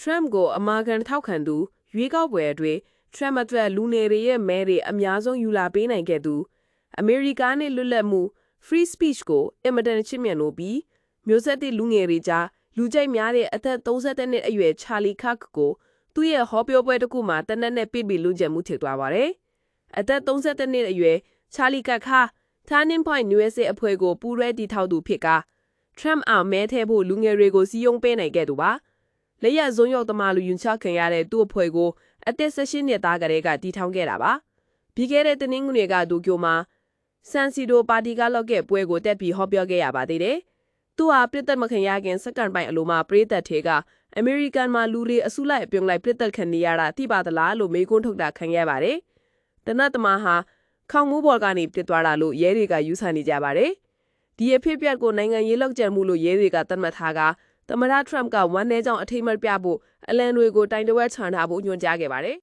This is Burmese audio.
Trump ကိုအမာခံထောက်ခံသူရွေးကောက်ပွဲတွေ Trump အတွက်လူငယ်တွေရဲ့မဲတွေအများဆုံးယူလာပေးနိုင်ခဲ့သူအမေရိကန်နဲ့လွတ်လပ်မှု free speech ကိုအင်မတန်ချစ်မြတ်လို့ပြီးမျိုးဆက်တဲ့လူငယ်တွေကြားလူကြိုက်များတဲ့အသက်30နှစ်အရွယ် Charlie Kirk ကိုသူ့ရဲ့ဟောပြောပွဲတစ်ခုမှာတနက်နဲ့ပြစ်ပြီးလူကြံမှုထည့်သွားပါတယ်။အသက်30နှစ်အရွယ် Charlie Kirk ဟာ Turning Point USA အဖွဲ့ကိုပူးရဲတည်ထောင်သူဖြစ်က Trump အောင်မဲထည့်ဖို့လူငယ်တွေကိုစီယုံပေးနိုင်ခဲ့သူပါ။လက်ရဇုံရောက်သမားလူယွန်ချခင်ရတဲ့သူ့အဖွဲ့ကိုအသက်16နှစ်သားကလေးကတည်ထောင်ခဲ့တာပါ။ပြီးခဲ့တဲ့တနင်္ဂနွေကဒိုကျိုမှာဆန်စီဒိုပါတီကလောက်တဲ့ပွဲကိုတက်ပြီးဟောပြောခဲ့ရပါသေးတယ်။သူဟာပြည်သက်မခင်ရခင်စက္ကန့်ပိုင်းအလိုမှာပြည်သက်ထေကအမေရိကန်မှာလူတွေအစုလိုက်အပြုံလိုက်ပြည်သက်ခံနေရတာသိပါသလားလို့မေးခွန်းထုတ်တာခံရပါတယ်။တနတ်သမားဟာခေါင်းမူးဘော်ကနေပြစ်သွားတာလို့ရဲတွေကယူဆနေကြပါတယ်။ဒီအဖြစ်ပြက်ကိုနိုင်ငံရေးလောက်ကျန်မှုလို့ရဲတွေကသတ်မှတ်ထားကသမ္မတထရမ့်ကဝန်내ကြောင့်အထိမ်းအမှတ်ပြဖို့အလံတွေကိုတိုင်တဝက်ချန်ထားဖို့ညွှန်ကြားခဲ့ပါတယ်